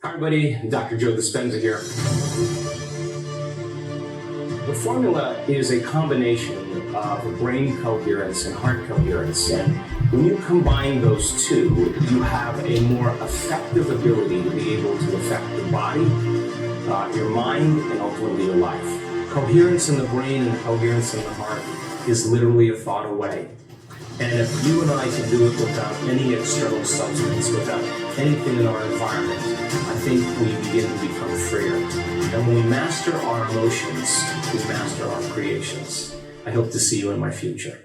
Hi everybody, Dr. Joe Dispenza here. The formula is a combination of brain coherence and heart coherence, and when you combine those two, you have a more effective ability to be able to affect your body, your mind, and ultimately your life. Coherence in the brain and coherence in the heart is literally a thought away. And if you and I can do it without any external substance, without anything in our environment, I think we begin to become freer. And when we master our emotions, we master our creations. I hope to see you in my future.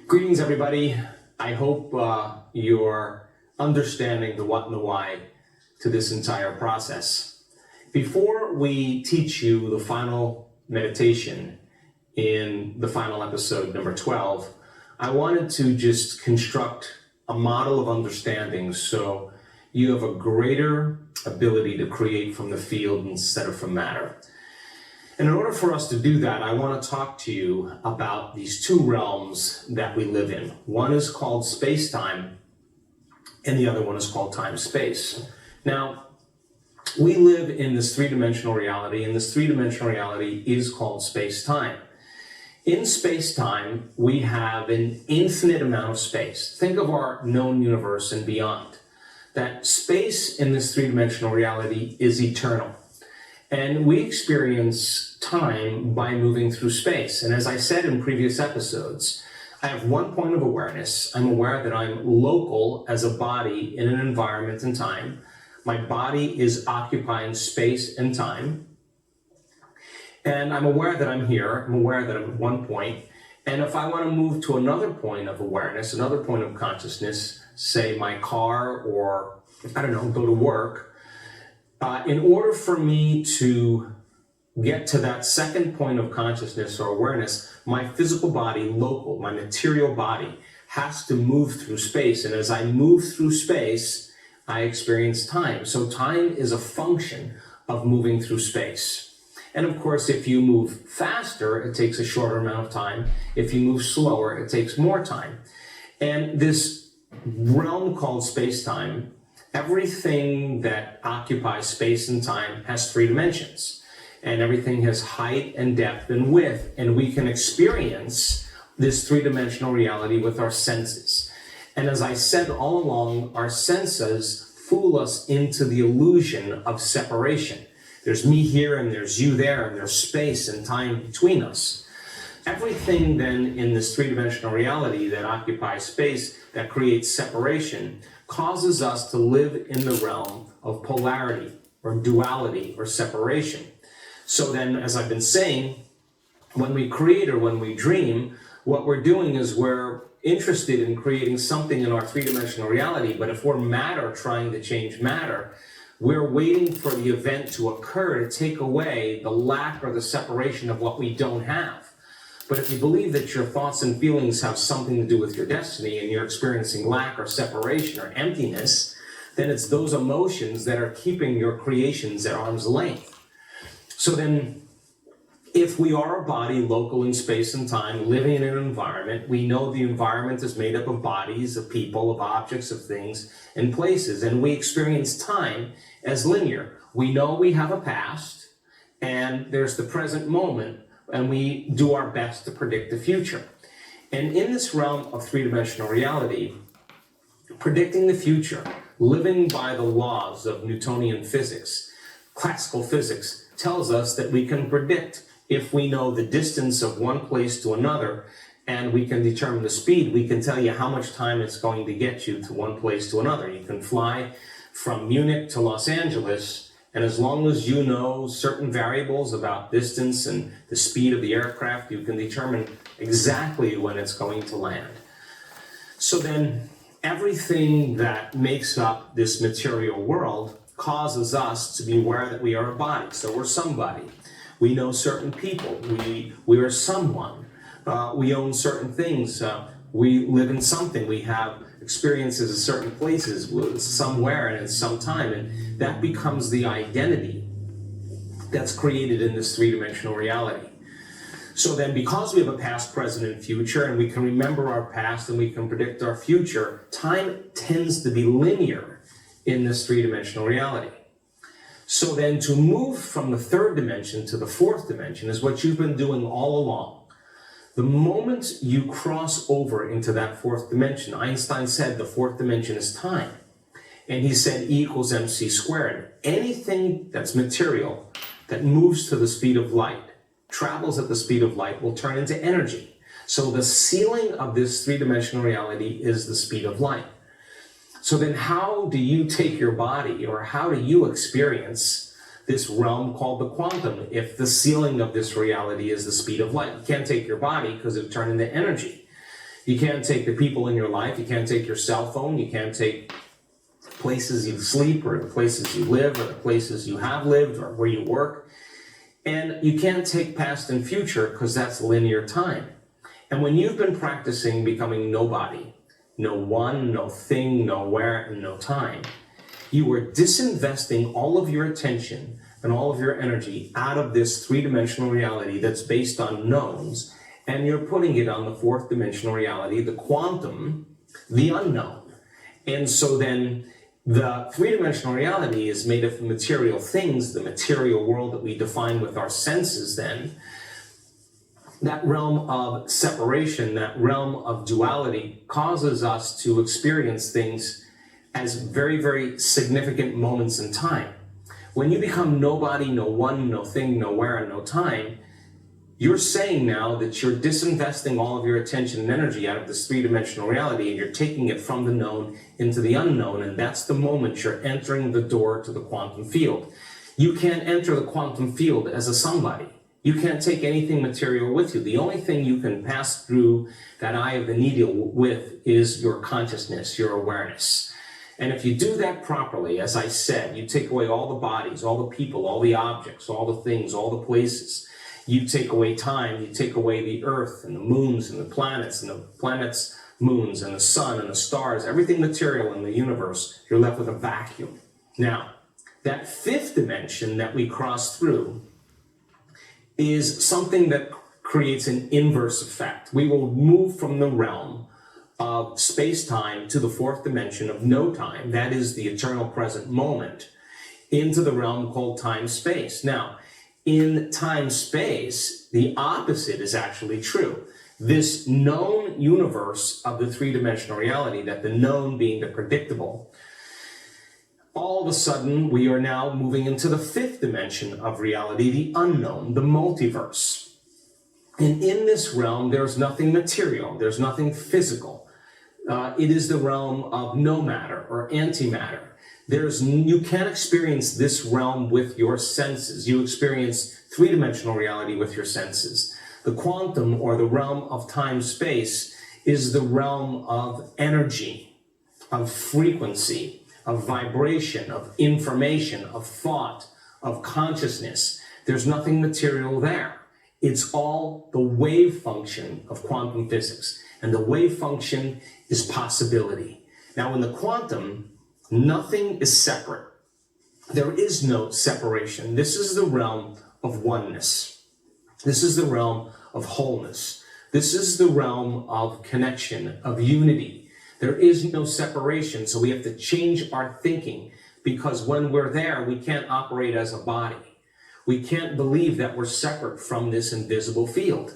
Greetings, everybody. I hope you're understanding the what and the why to this entire process. Before we teach you the final meditation in the final episode, number 12, I wanted to just construct a model of understanding so you have a greater ability to create from the field instead of from matter. And in order for us to do that, I want to talk to you about these two realms that we live in. One is called space-time, and the other one is called time-space. Now, we live in this three-dimensional reality, and this three-dimensional reality is called space-time. In space-time, we have an infinite amount of space. Think of our known universe and beyond. That space in this three-dimensional reality is eternal. And we experience time by moving through space. And as I said in previous episodes, I have one point of awareness. I'm aware that I'm local as a body in an environment and time. My body is occupying space and time. And I'm aware that I'm here. I'm aware that I'm at one point. And if I want to move to another point of awareness, another point of consciousness, say my car or, I don't know, go to work, in order for me to get to that second point of consciousness or awareness, my physical body, local, my material body, has to move through space. And as I move through space, I experience time. So time is a function of moving through space. And of course, if you move faster, it takes a shorter amount of time. If you move slower, it takes more time. And this realm called space-time, everything that occupies space and time has three dimensions. And everything has height and depth and width. And we can experience this three-dimensional reality with our senses. And as I said all along, our senses fool us into the illusion of separation. There's me here and there's you there and there's space and time between us. Everything then in this three-dimensional reality that occupies space, that creates separation, causes us to live in the realm of polarity or duality or separation. So then, as I've been saying, when we create or when we dream, what we're doing is we're interested in creating something in our three-dimensional reality, but if we're matter trying to change matter, we're waiting for the event to occur to take away the lack or the separation of what we don't have. But if you believe that your thoughts and feelings have something to do with your destiny and you're experiencing lack or separation or emptiness, then it's those emotions that are keeping your creations at arm's length. So then, if we are a body local in space and time, living in an environment, we know the environment is made up of bodies, of people, of objects, of things, and places, and we experience time as linear. We know we have a past, and there's the present moment, and we do our best to predict the future. And in this realm of three-dimensional reality, predicting the future, living by the laws of Newtonian physics, classical physics, tells us that we can predict. If we know the distance of one place to another and we can determine the speed, we can tell you how much time it's going to get you to one place to another. You can fly from Munich to Los Angeles, and as long as you know certain variables about distance and the speed of the aircraft, you can determine exactly when it's going to land. So then everything that makes up this material world causes us to be aware that we are a body. So we're somebody. We know certain people. We are someone. We own certain things. We live in something. We have experiences at certain places, somewhere and at some time. And that becomes the identity that's created in this three-dimensional reality. So then, because we have a past, present, and future, and we can remember our past and we can predict our future, time tends to be linear in this three-dimensional reality. So then, to move from the third dimension to the fourth dimension is what you've been doing all along. The moment you cross over into that fourth dimension, Einstein said the fourth dimension is time. And he said E equals mc squared. Anything that's material that moves to the speed of light, travels at the speed of light, will turn into energy. So the ceiling of this three-dimensional reality is the speed of light. So then how do you take your body, or how do you experience this realm called the quantum if the ceiling of this reality is the speed of light? You can't take your body because it would turn into energy. You can't take the people in your life. You can't take your cell phone. You can't take places you sleep, or the places you live, or the places you have lived, or where you work. And you can't take past and future because that's linear time. And when you've been practicing becoming nobody, no one, no thing, no where, and no time, you are disinvesting all of your attention and all of your energy out of this three-dimensional reality that's based on knowns, and you're putting it on the fourth dimensional reality, the quantum, the unknown. And so then the three-dimensional reality is made of material things, the material world that we define with our senses then. That realm of separation, that realm of duality, causes us to experience things as very, very significant moments in time. When you become nobody, no one, no thing, no where, and no time, you're saying now that you're disinvesting all of your attention and energy out of this three-dimensional reality, and you're taking it from the known into the unknown, and that's the moment you're entering the door to the quantum field. You can't enter the quantum field as a somebody. You can't take anything material with you. The only thing you can pass through that eye of the needle with is your consciousness, your awareness. And if you do that properly, as I said, you take away all the bodies, all the people, all the objects, all the things, all the places. You take away time, you take away the earth and the moons and the planets, moons and the sun and the stars, everything material in the universe, you're left with a vacuum. Now, that fifth dimension that we cross through is something that creates an inverse effect. We will move from the realm of space-time to the fourth dimension of no time, that is the eternal present moment, into the realm called time-space. Now, in time-space, the opposite is actually true. This known universe of the three-dimensional reality, that the known being the predictable, all of a sudden we are now moving into the fifth dimension of reality, the unknown, the multiverse. And in this realm, there's nothing material, there's nothing physical. It is the realm of no matter or antimatter. You can't experience this realm with your senses. You experience three-dimensional reality with your senses. The quantum, or the realm of time-space, is the realm of energy, of frequency, of vibration, of information, of thought, of consciousness. There's nothing material there. It's all the wave function of quantum physics. And the wave function is possibility. Now, in the quantum, nothing is separate. There is no separation. This is the realm of oneness. This is the realm of wholeness. This is the realm of connection, of unity. There is no separation, so we have to change our thinking, because when we're there, we can't operate as a body. We can't believe that we're separate from this invisible field.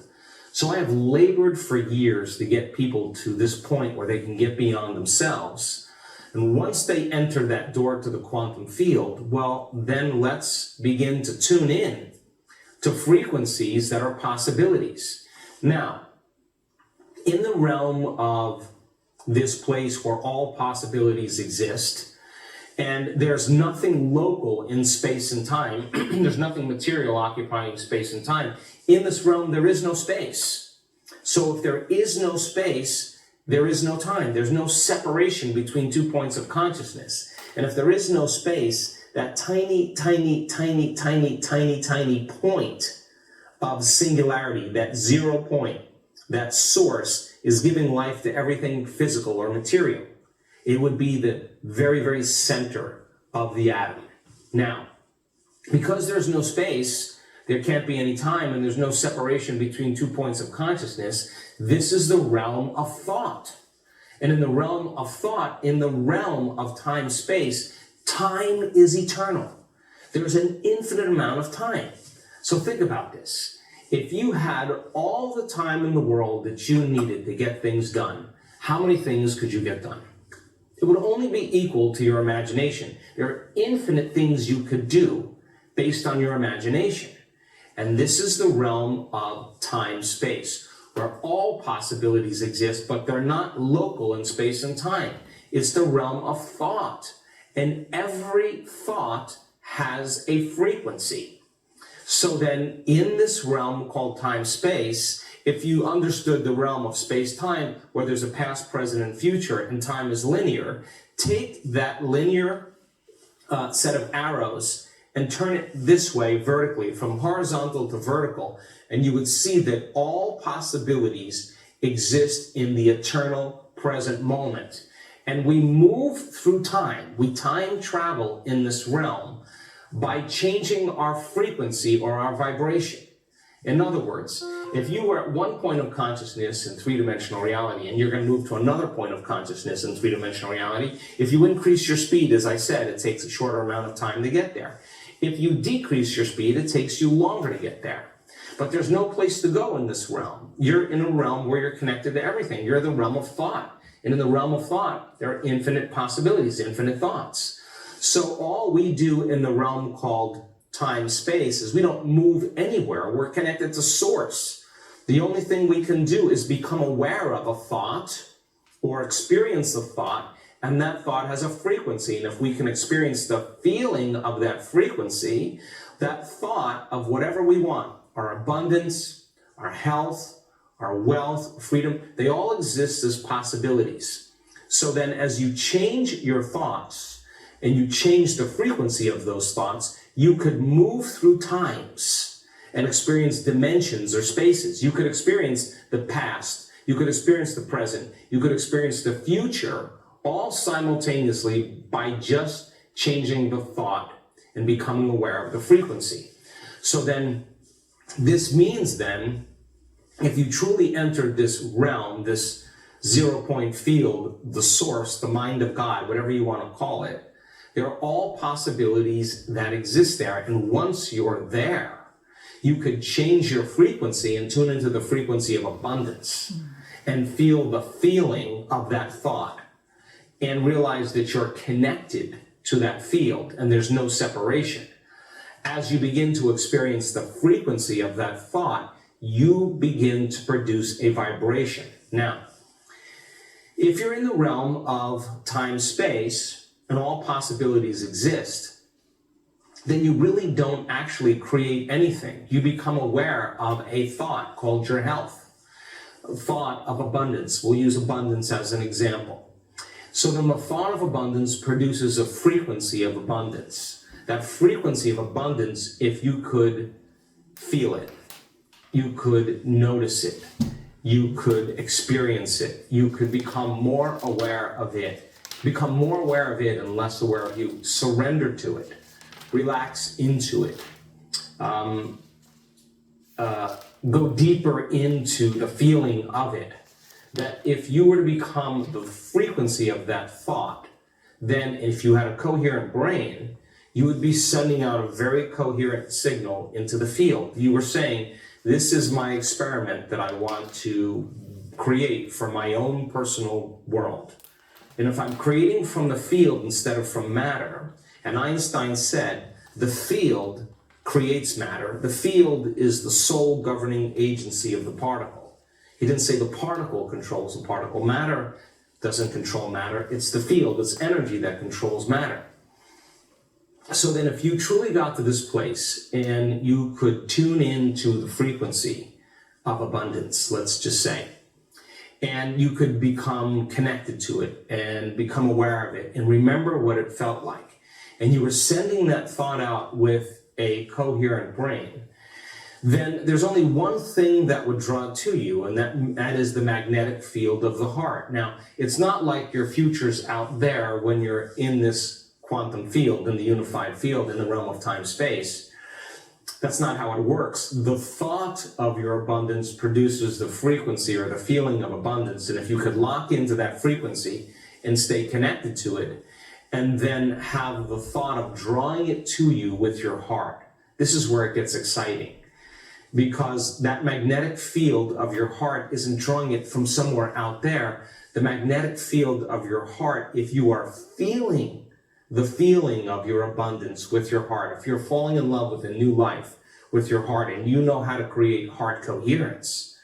So I have labored for years to get people to this point where they can get beyond themselves. And once they enter that door to the quantum field, well, then let's begin to tune in to frequencies that are possibilities. Now, in the realm of this place where all possibilities exist, and there's nothing local in space and time, there's nothing material occupying space and time, in this realm there is no space. So if there is no space, there is no time. There's no separation between 2 points of consciousness. And if there is no space, that tiny, tiny, tiny, tiny, tiny, tiny point of singularity, that 0 point, that source, is giving life to everything physical or material. It would be the very, very center of the atom. Now, because there's no space, There can't be any time, and there's no separation between 2 points of consciousness. This is the realm of thought. And in the realm of thought, in the realm of time-space, time is eternal. There's an infinite amount of time. So think about this. If you had all the time in the world that you needed to get things done, how many things could you get done? It would only be equal to your imagination. There are infinite things you could do based on your imagination. And this is the realm of time-space, where all possibilities exist, but they're not local in space and time. It's the realm of thought. And every thought has a frequency. So then in this realm called time-space, if you understood the realm of space-time, where there's a past, present, and future, and time is linear, take that linear set of arrows and turn it this way vertically, from horizontal to vertical, and you would see that all possibilities exist in the eternal present moment. And we move through time, we time travel in this realm by changing our frequency or our vibration. In other words, if you were at one point of consciousness in three-dimensional reality and you're going to move to another point of consciousness in three-dimensional reality, if you increase your speed, as I said, it takes a shorter amount of time to get there. If you decrease your speed, it takes you longer to get there. But there's no place to go in this realm. You're in a realm where you're connected to everything. You're the realm of thought. And in the realm of thought, there are infinite possibilities, infinite thoughts. So all we do in the realm called time-space is we don't move anywhere. We're connected to source. The only thing we can do is become aware of a thought or experience a thought, and that thought has a frequency. And if we can experience the feeling of that frequency, that thought of whatever we want, our abundance, our health, our wealth, freedom, they all exist as possibilities. So then as you change your thoughts and you change the frequency of those thoughts, you could move through times and experience dimensions or spaces. You could experience the past, you could experience the present, you could experience the future, all simultaneously by just changing the thought and becoming aware of the frequency. So then, this means then, if you truly entered this realm, this 0-point field, the source, the mind of God, whatever you want to call it, there are all possibilities that exist there. And once you're there, you could change your frequency and tune into the frequency of abundance and feel the feeling of that thought and realize that you're connected to that field and there's no separation. As you begin to experience the frequency of that thought, you begin to produce a vibration. Now, if you're in the realm of time-space, and all possibilities exist, then you really don't actually create anything. You become aware of a thought called your health, a thought of abundance. We'll use abundance as an example. So then the thought of abundance produces a frequency of abundance. That frequency of abundance, if you could feel it, you could notice it, you could experience it, you could become more aware of it. Become more aware of it and less aware of you. Surrender to it. Relax into it. Go deeper into the feeling of it. That if you were to become the frequency of that thought, then if you had a coherent brain, you would be sending out a very coherent signal into the field. You were saying, this is my experiment that I want to create for my own personal world. And if I'm creating from the field instead of from matter, and Einstein said, the field creates matter. The field is the sole governing agency of the particle. He didn't say the particle controls the particle. Matter doesn't control matter. It's the field, it's energy that controls matter. So then if you truly got to this place and you could tune into the frequency of abundance, let's just say, and you could become connected to it and become aware of it and remember what it felt like. And you were sending that thought out with a coherent brain. Then there's only one thing that would draw to you, and that is the magnetic field of the heart. Now, it's not like your future's out there when you're in this quantum field, in the unified field, in the realm of time-space. That's not how it works. The thought of your abundance produces the frequency or the feeling of abundance. And if you could lock into that frequency and stay connected to it, and then have the thought of drawing it to you with your heart, this is where it gets exciting. Because that magnetic field of your heart isn't drawing it from somewhere out there. The magnetic field of your heart, if you are feeling the feeling of your abundance with your heart, if you're falling in love with a new life with your heart and you know how to create heart coherence,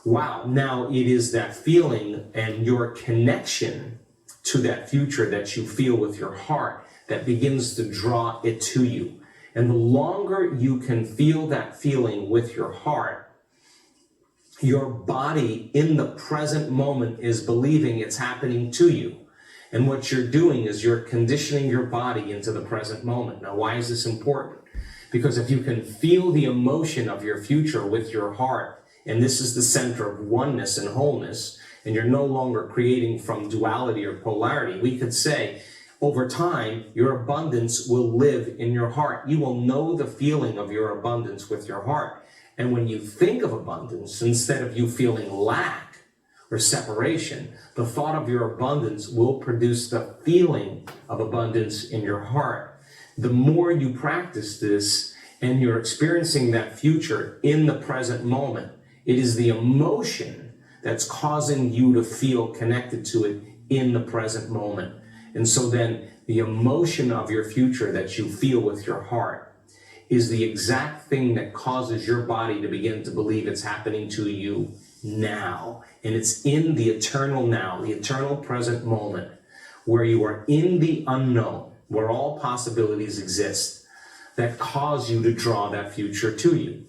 wow, now it is that feeling and your connection to that future that you feel with your heart that begins to draw it to you. And the longer you can feel that feeling with your heart, your body in the present moment is believing it's happening to you. And what you're doing is you're conditioning your body into the present moment. Now, why is this important? Because if you can feel the emotion of your future with your heart, and this is the center of oneness and wholeness, and you're no longer creating from duality or polarity, we could say, over time, your abundance will live in your heart. You will know the feeling of your abundance with your heart. And when you think of abundance, instead of you feeling lack or separation, the thought of your abundance will produce the feeling of abundance in your heart. The more you practice this and you're experiencing that future in the present moment, it is the emotion that's causing you to feel connected to it in the present moment. And so then the emotion of your future that you feel with your heart is the exact thing that causes your body to begin to believe it's happening to you now. And it's in the eternal now, the eternal present moment, where you are in the unknown, where all possibilities exist, that cause you to draw that future to you.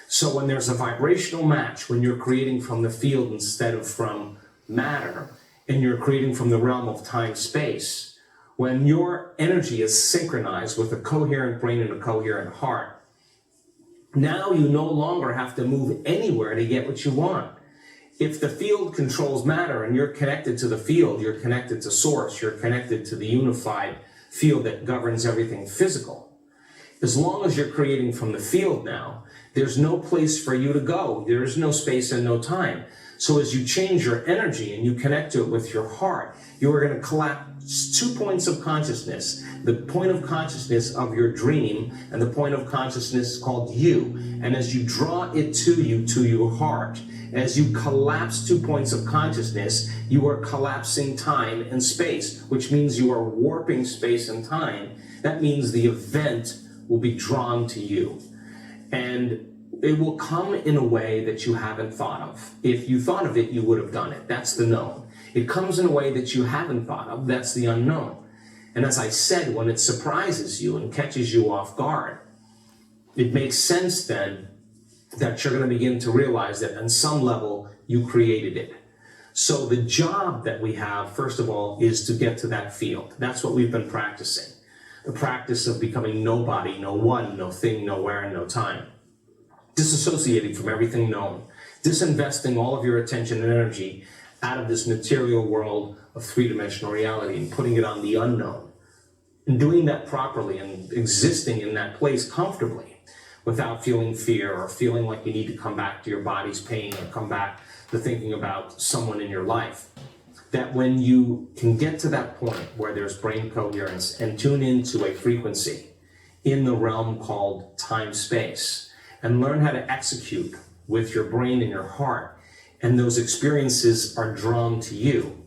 So when there's a vibrational match, when you're creating from the field instead of from matter, and you're creating from the realm of time-space, when your energy is synchronized with a coherent brain and a coherent heart, now you no longer have to move anywhere to get what you want. If the field controls matter and you're connected to the field, you're connected to source, you're connected to the unified field that governs everything physical. As long as you're creating from the field now, there's no place for you to go. There is no space and no time. So as you change your energy and you connect to it with your heart, you are going to collapse 2 points of consciousness. The point of consciousness of your dream and the point of consciousness called you. And as you draw it to you, to your heart, as you collapse 2 points of consciousness, you are collapsing time and space, which means you are warping space and time. That means the event will be drawn to you. And it will come in a way that you haven't thought of. If you thought of it, you would have done it. That's the known. It comes in a way that you haven't thought of. That's the unknown. And as I said, when it surprises you and catches you off guard, it makes sense then that you're going to begin to realize that on some level you created it. So the job that we have, first of all, is to get to that field. That's what we've been practicing. The practice of becoming nobody, no one, no thing, nowhere, and no time. Disassociating from everything known, disinvesting all of your attention and energy out of this material world of three-dimensional reality and putting it on the unknown. And doing that properly and existing in that place comfortably without feeling fear or feeling like you need to come back to your body's pain or come back to thinking about someone in your life. That when you can get to that point where there's brain coherence and tune into a frequency in the realm called time-space, and learn how to execute with your brain and your heart, and those experiences are drawn to you,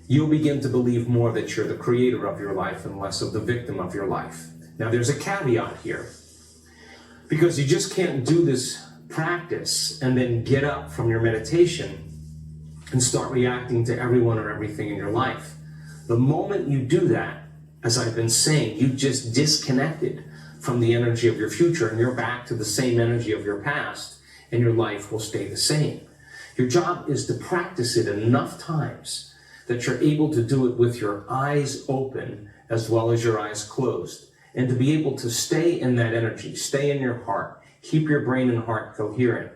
you'll begin to believe more that you're the creator of your life and less of the victim of your life. Now, there's a caveat here, because you just can't do this practice and then get up from your meditation and start reacting to everyone or everything in your life. The moment you do that, as I've been saying, you just disconnected from the energy of your future and you're back to the same energy of your past, and your life will stay the same. Your job is to practice it enough times that you're able to do it with your eyes open as well as your eyes closed, and to be able to stay in that energy, stay in your heart, keep your brain and heart coherent,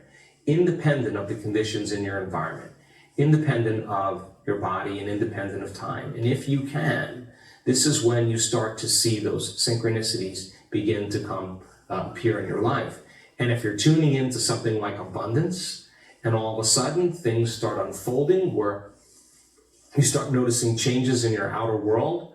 independent of the conditions in your environment, independent of your body and independent of time. And if you can, this is when you start to see those synchronicities begin to come appear in your life. And if you're tuning into something like abundance, and all of a sudden things start unfolding where you start noticing changes in your outer world,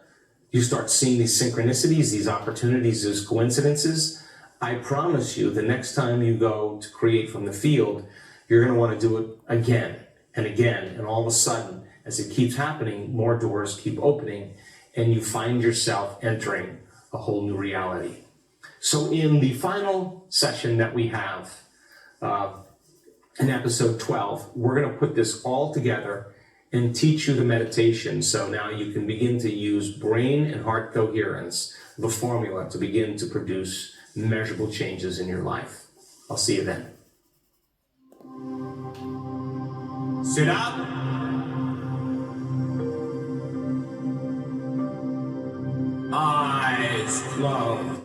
you start seeing these synchronicities, these opportunities, these coincidences, I promise you the next time you go to create from the field, you're going to want to do it again and again. And all of a sudden, as it keeps happening, more doors keep opening and you find yourself entering a whole new reality. So in the final session that we have, in episode 12, we're going to put this all together and teach you the meditation. So now you can begin to use brain and heart coherence, the formula to begin to produce measurable changes in your life. I'll see you then. Sit up. Eyes closed.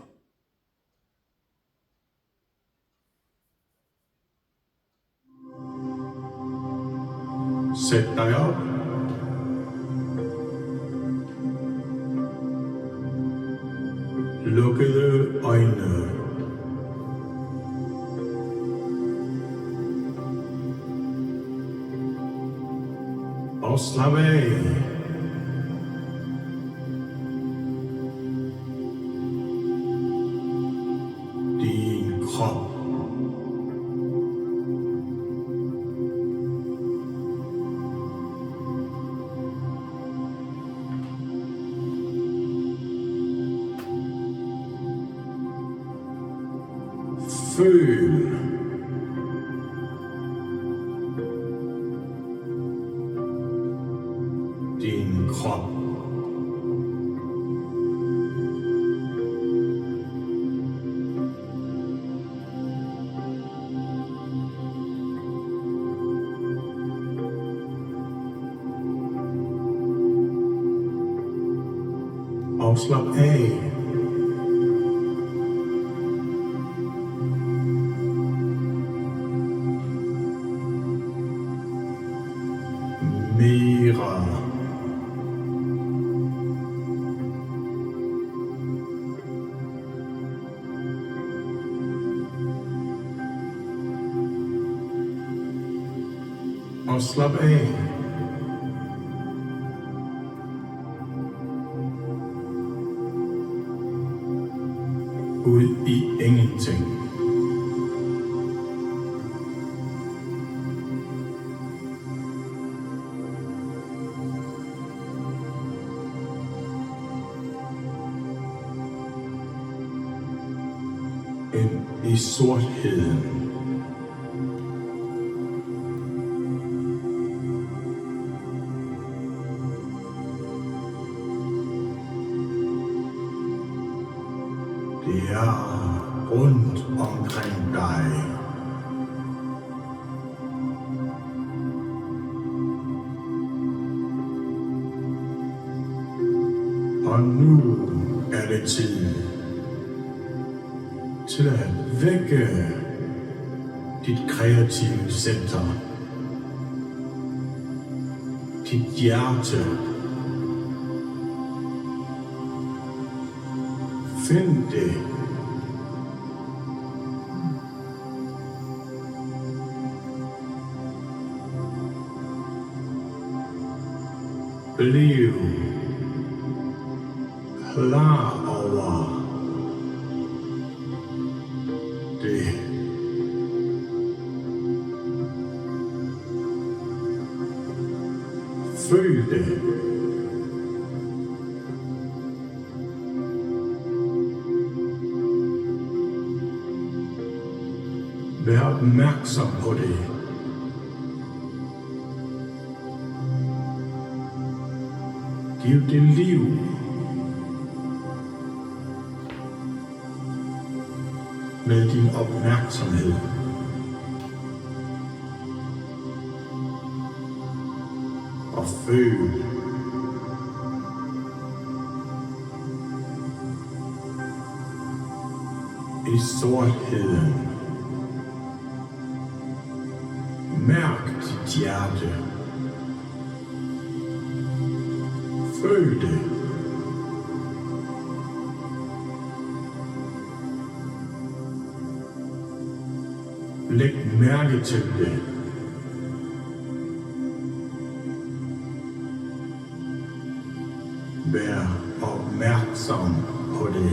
Sæt dig op. Lukkede øjne. Og slap af. Din krop. Føl. Din krop. Og slap af. Mere. Og slap af. Ud i ingenting. Ind i sortheden. Det er rundt omkring dig. Og nu er det tid til at vække dit kreative center, dit hjerte. Find det. Bliv klar over det. Føl det. Vær opmærksom på det. Giv det liv. Med din opmærksomhed. Og føl. I sortheden. Mærk dit hjerte. Føl det. Læg mærke til det. Vær opmærksom på det.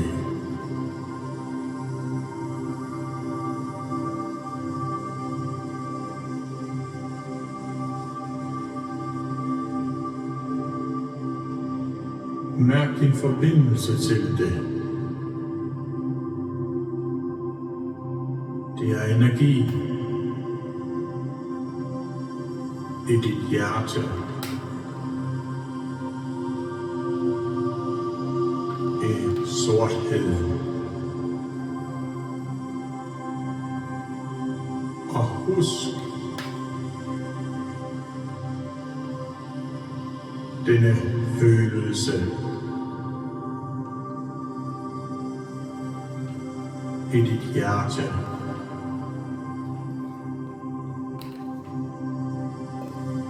Mærk din forbindelse til det. Det er energi i dit hjerte. I sortheden. Og husk denne følelse i dit hjerte.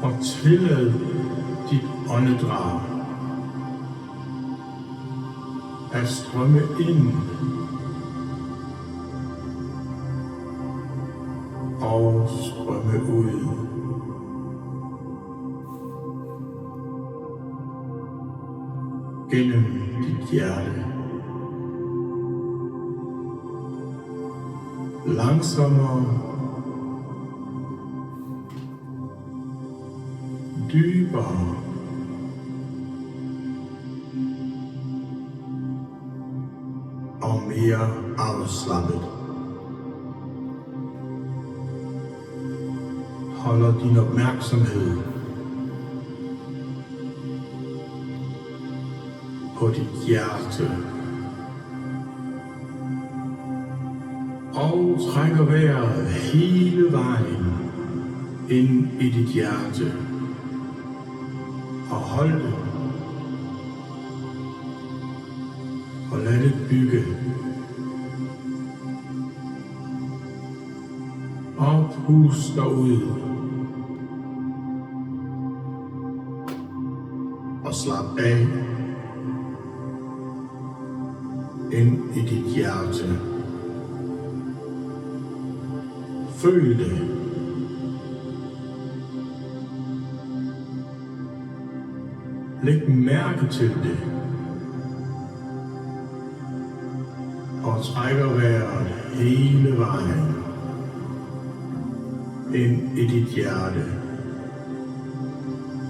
Og tillad dit åndedrag at strømme ind og strømme ud. Gennem dit hjerte. Langsommere, dybere, og mere afslappet. Holder din opmærksomhed på dit hjerte. Og trækker vejret hele vejen ind i dit hjerte. Og hold det. Og lad det bygge. Og pust derud. Og slap af ind i dit hjerte. Føl det. Læg mærke til det. Og trækker vejret hele vejen ind i dit hjerte.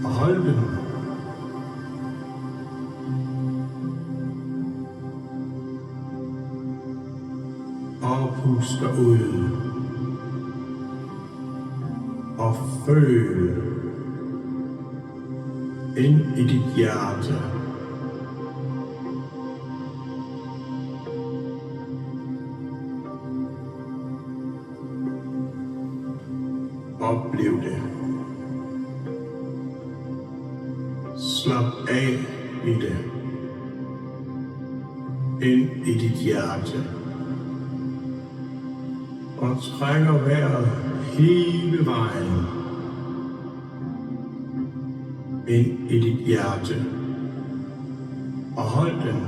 Og hold det. Og pust ud. Og føl ind i dit hjerte. Oplev det. Slap af i det. Ind i dit hjerte. Og trækker vejret hele vejen ind i dit hjerte. Og hold den.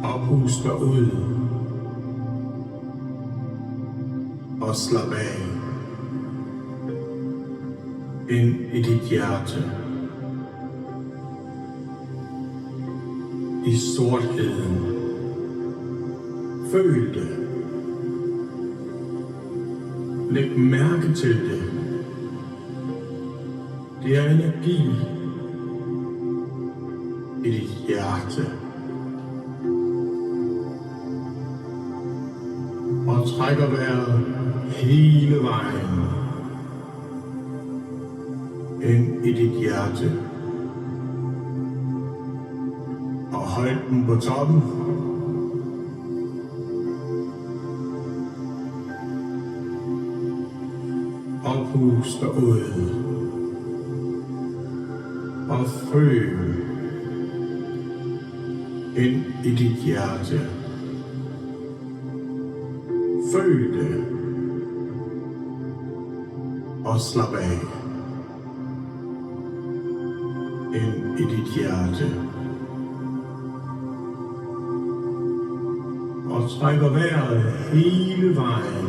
Og pust ud. Og slap af ind i dit hjerte. I sortheden. Føl det. Læg mærke til det. Det er energi i dit hjerte. Og trækker vejret hele vejen ind i dit hjerte. Og hold den på toppen. Og pust ud. Og føl ind i dit hjerte. Føl det. Og slap af ind i dit hjerte. og trækker vejret hele vejen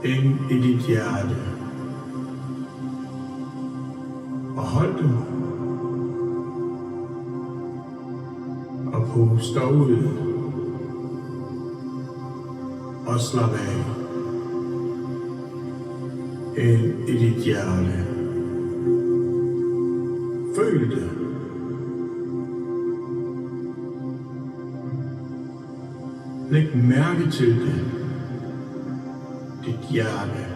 ind i dit hjerte. Og hold den. Og puster ud. Og slap af. Ind i dit hjerte. Føl det. Læg mærke til det. Dit hjerte.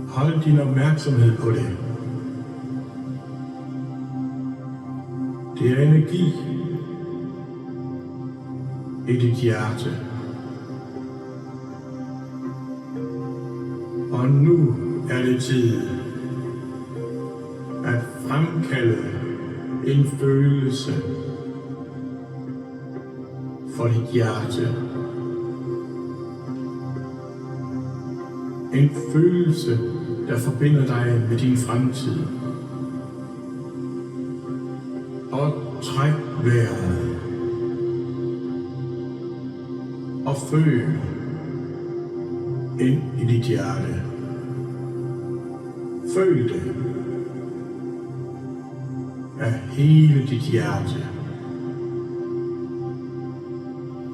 Hold din opmærksomhed på det. Det er energi i dit hjerte. Og nu er det tid at fremkalde en følelse for dit hjerte. En følelse, der forbinder dig med din fremtid. Og træk vejret. Og føl ind i dit hjerte. Føl det af hele dit hjerte.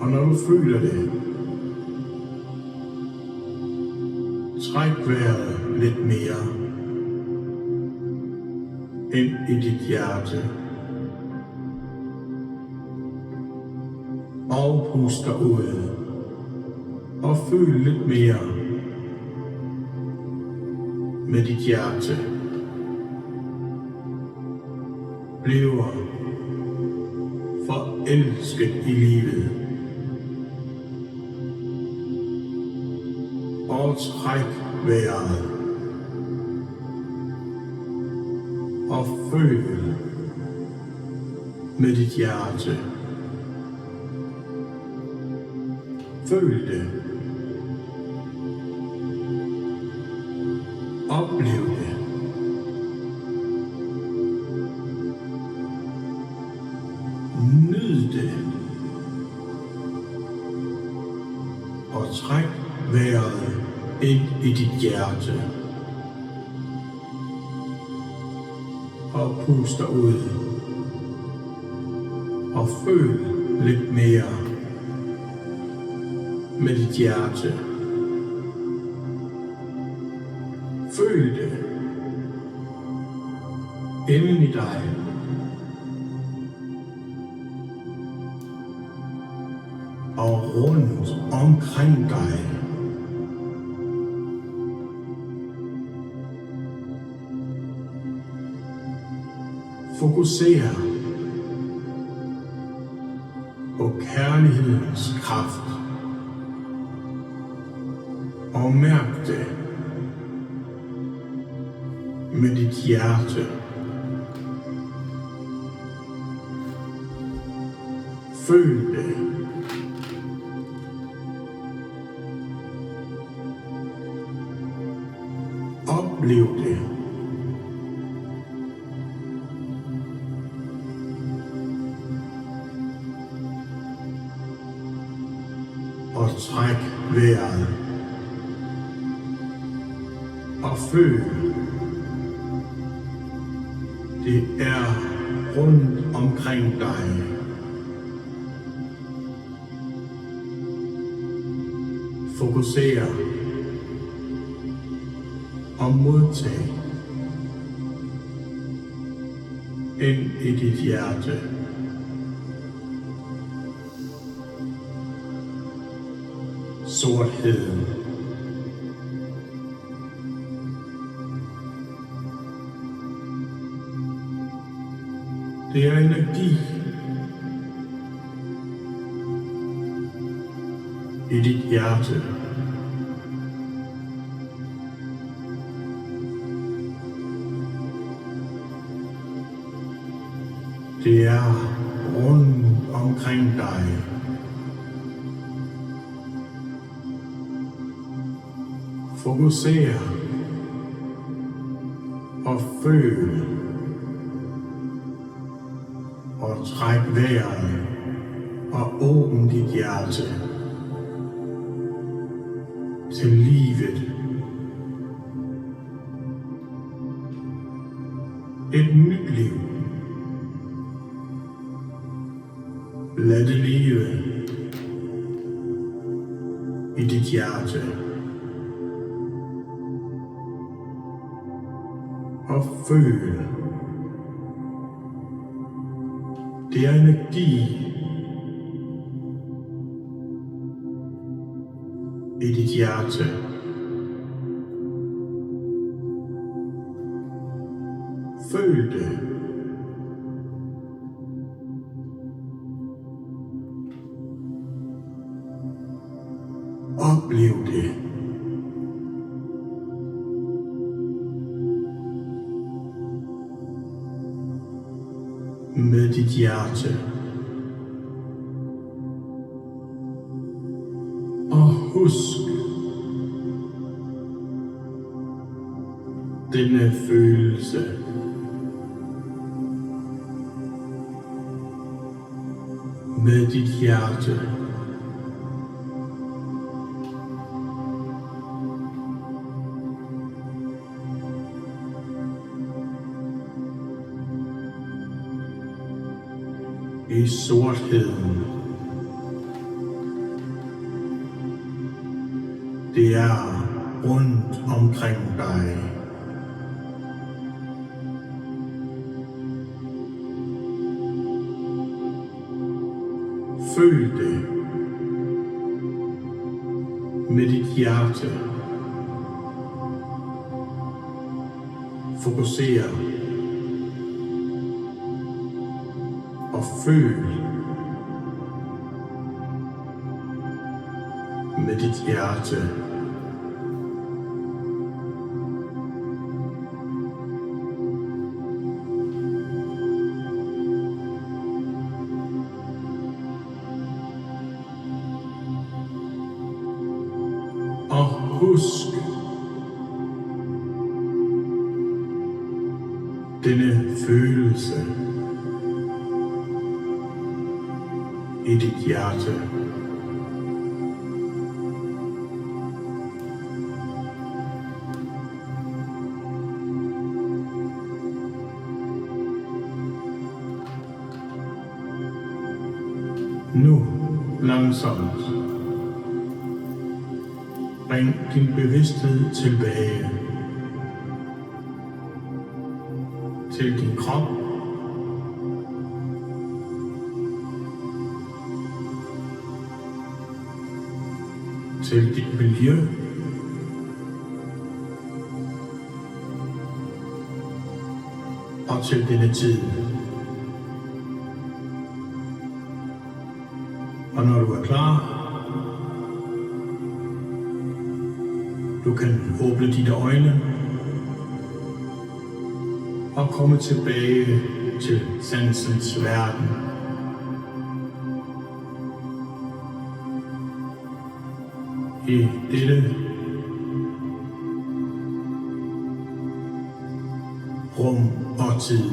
Og når du føler det, træk vejret lidt mere ind i dit hjerte. Og pust dig ud. Og føl lidt mere med dit hjerte. Bliver forelsket i livet. Og træk vejret. Og føl med dit hjerte. Føl det. Oplev det. Nyd det. Og træk vejret ind i dit hjerte. Og pust dig ud. Og føl lidt mere med dit hjerte. Føl det inden i dig. Og rundt omkring dig. Fokuser på kærlighedens kraft. Og mærk det med dit hjerte. Føl det. Oplev det. Og træk vejret. Og føl. Det er rundt omkring dig. Fokuser og modtag ind i dit hjerte. Sortheden. Det er energi i dit hjerte. Det er rundt omkring dig. Fokuser og føl og træk vejret og åbn dit hjerte til livet. Et nyt liv. Lad det leve i dit hjerte. Og føl. Det er energi i dit hjerte. Føl det. Oplev det. Med dit hjerte. Og husk denne følelse. Med dit hjerte. I sortheden. Det er rundt omkring dig. Føl det med dit hjerte. Fokuser og føl med dit hjerte. Og husk denne følelse i dit hjerte. Nu langsomt bring din bevidsthed tilbage til din krop. Til dit miljø. Og til denne tid. Og når du er klar, du kan åbne dine øjne og komme tilbage til sansens verden. I dette rum og tid.